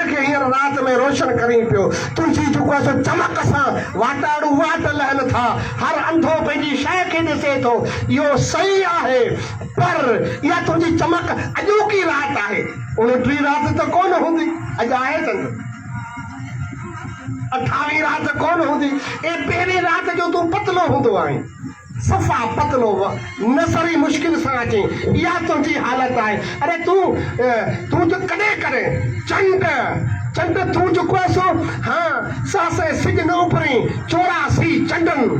खे हींअर राति में रोशन करी पियो। तुंहिंजी जेको आहे सो चमक सां वाटाड़ू वाट लहनि था। हर अंधो पंहिंजी शइ खे ॾिसे थो। इहो सही आहे, पर इहा तुंहिंजी चमक अॼोकी राति आहे। 29 राति त कोन हूंदी, अॼु आहे चंड। 28 राति कोन हूंदी। ए पहिरीं राति जो तूं पतलो हूंदो आहीं, सफ़ा पतलो, नसरी मुश्किल सां अचे। इहा तुंहिंजी हालत आहे। अरे तूं जो कॾहिं कॾहिं चंड तूं जेको आहे सो हाँ सासे सिज न उभरी 84 चंडनि,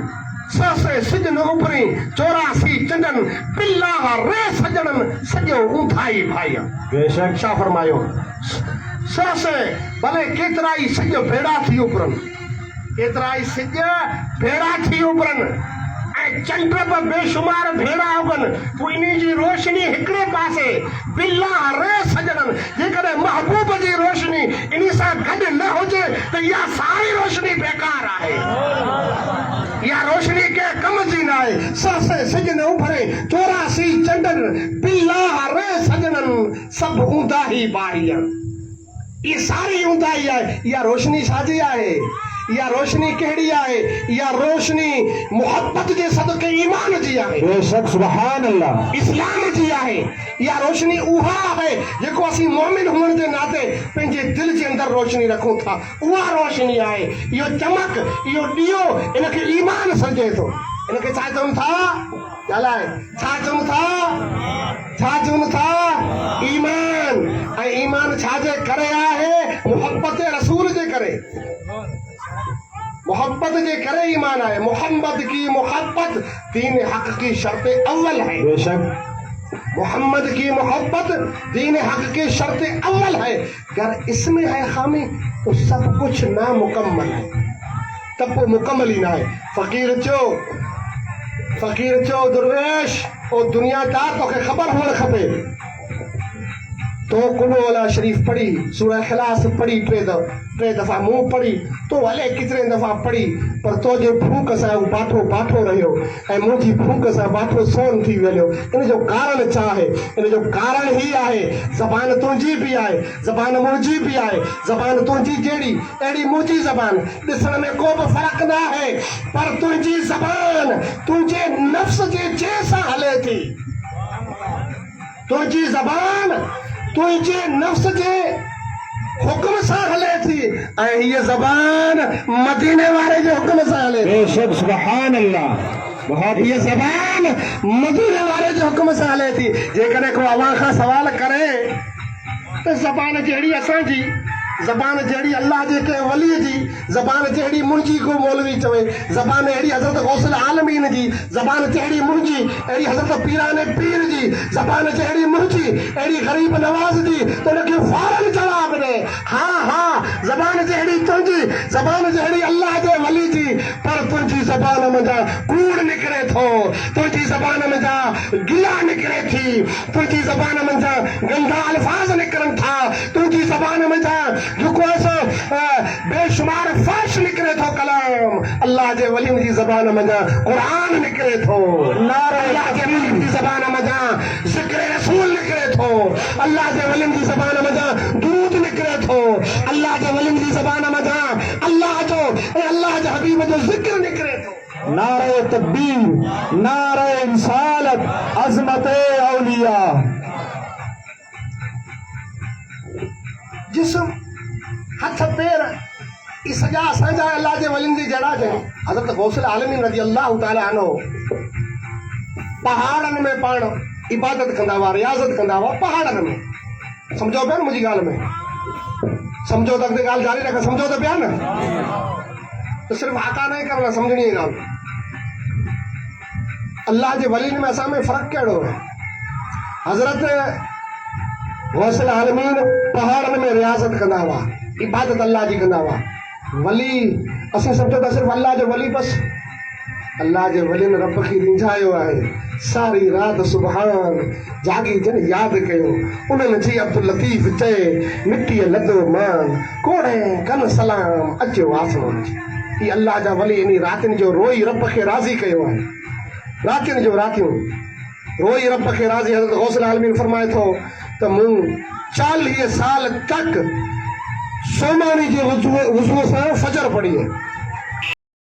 सासे सिज न उभरी 84 चंडनि, पिला रे सजणनि सॼो ऊंधाई भाई। बेशक छा फरमायो? सासे भले केतिरा ई सिज भेड़ा थी उभरनि, केतिरा ई सिज भेड़ा थी उभरनि, चंड पर बेशुमार भेड़ा होगन, तू इन्हीं जी रोशनी हिकड़े पासे बिल्ला रे सजणन। जेकॾहिं महबूब जी रोशनी इन्हीं सां गॾु न हुजे त इहा सारी रोशनी बेकार आहे। इहा रोशनी के कम जी न आहे। सासे सिज न उभरे 84 चंडन, बिल्ला रे सजणन, सभु ऊंधा ई बारी। ये सारी ऊंधाई आहे। इहा रोशनी छाजी आहे? इहा रोशनी कहिड़ी आहे? इहा रोशनी मोहब्बत जे सदके ईमान जी आहे। बेशक सुभान अल्लाह, इस्लाम जी आहे। इहा रोशनी उहा आहे जेको असीं मोमिन हुअण जे नाते पंहिंजे दिल जे अंदरि रोशनी रखूं था। उहा रोशनी आहे। इहो चमक, इहो ॾीओ, इनखे ईमान सॾे थो। इनखे छा चवनि था? ॻाल्हाए, छा चवनि था? छा चवनि था? ईमान। ऐं ईमान छाजे करे आहे? मोहब्बत रसूल जे करे। मोहब्बत जे करे ईमान आहे। मोहम्मद की मोहब्बत दीन हक की शर्त अव्वल है। बेशक मोहम्मद की मोहब्बत दीन हक की शर्त अव्वल है। अगर इसमें है खामी तो सब कुछ नामुकम्मल है, तब वो मुकम्मल ही ना है। फकीर चो दुर्वेश ओ दुनियादार तोखे ख़बर हुअण खपे। तो कुलो वाला शरीफ पढ़ी, सूरह इखलास पढ़ी, टे दफ़ा मुंह पढ़ी, तो हले केतिरे दफ़ा पढ़ी, पर तो जे फूक सां बाठो बाठो रहियो ऐं मुंहिंजी फूक सां बाठो सोन थी वियो। इन जो कारण छा आहे? इन जो कारण ही आहे, ज़बान तुंहिंजी बि आहे, ज़बान मुंहिंजी बि आहे। ज़बान तुंहिंजी जहिड़ी अहिड़ी मुंहिंजी ज़बान, ॾिसण में को बि फ़र्क़ु न आहे, पर तुंहिंजी ज़बान तुंहिंजे नफ़्स जे जंहिं सां हले थी। तुंहिंजी ज़बान तुंहिंजे नफ़्स जे हुक्म सां हले थी, ऐं हीअ ज़बान मदीने वारे जे हुक्म सां हले। बेशक सुभान अल्लाह। हीअ ज़बान मदीने वारे जे हुक्म सां हले थी। जेकॾहिं को अव्हां खां सवाल करे त ज़बान जहिड़ी असांजी, ज़बान जहिड़ी अल्लाह जे कंहिं वलीअ जी, ज़बान जहिड़ी मुंहिंजी को मौलवी चवे, ज़बान अहिड़ी हज़रत गौसल आलमीन जी, ज़बान जहिड़ी मुंहिंजी अहिड़ी हज़रत पीराने पीर जी, ज़बान जहिड़ी मुंहिंजी अहिड़ी ग़रीब नवाज़ जी, त उनखे फौरन जवाब ॾे हा ज़बान जहिड़ी तुंहिंजी, ज़बान जहिड़ी अल्लाह जे वली जी, पर तुंहिंजी ज़बान मंझां कूड़ निकिरे थो, तुंहिंजी ज़बान मंझां गिला निकिरे थी, तुंहिंजी ज़बान मंझां गंदा अल्फाज़ निकिरनि था, तुंहिंजी ज़बान मंझां जेको आहे सो बेशुमार फर्श निकिरे थो कलाम। अल्लाह जे वलियुनि जी ज़बान मंझां क़ुरान निकिरे थो। अल्लाह जे वलियुनि जी ज़बान मंझां ज़िक्र रसूल निकिरे थो। अल्लाह जे वलियुनि जी ज़बान मंझां दूध निकिरे थो। अल्लाह जे वलियुनि जी ज़बान मंझां अल्लाह जो ऐं अल्लाह जे हबीब जो ज़िक्र निकिरे थो। नारे तकबीर, नारे रिसालत, अज़मत औलिया। जिस्म, हथ पैर, ये सजा असांजा अल्लाह जे वलियुनि जी जड़ा जे। हज़रत गौसल आलमीन रज़ी अल्लाह ताला अन्हु पहाड़नि में पाण इबादत कंदा हुआ, रियाज़त कंदा हुआ पहाड़नि में। सम्झो पिया न मुंहिंजी ॻाल्हि में? सम्झो त अॻिते ॻाल्हि जारी रख, सम्झो त पिया न? त सिर्फ़ु हाका न करना, सम्झणी ई ॻाल्हि। अल्लाह जे वलियुनि में असां में फ़र्क़ु कहिड़ो आहे? हज़रत गौसल आलमीन पहाड़नि में रियाज़त कंदा हुआ, इबादत अल्लाह जी कंदा हुआ। वली असीं सम्झो था सिर्फ़ु अल्लाह जो वली बसि। अल्लाह जे वलियुनि रब खे रिंझायो आहे, सारी राति सुबहान जागी जन यादि कयो। उन्हनि जी अब्दुल लतीफ़ चए मिटीअ लधो मान, कोड़े कन सलाम अचो आसमान। ही अल्लाह जा वली इन रातिनि जो रोई रब खे राज़ी कयो आहे। रातियुनि जो रातियूं रोई रब खे राज़ी। हज़रत गौसल आलमीन फरमाए थो त मूं 40 साल तक सोमानी जे वुज़ू सां फजर पढ़ी है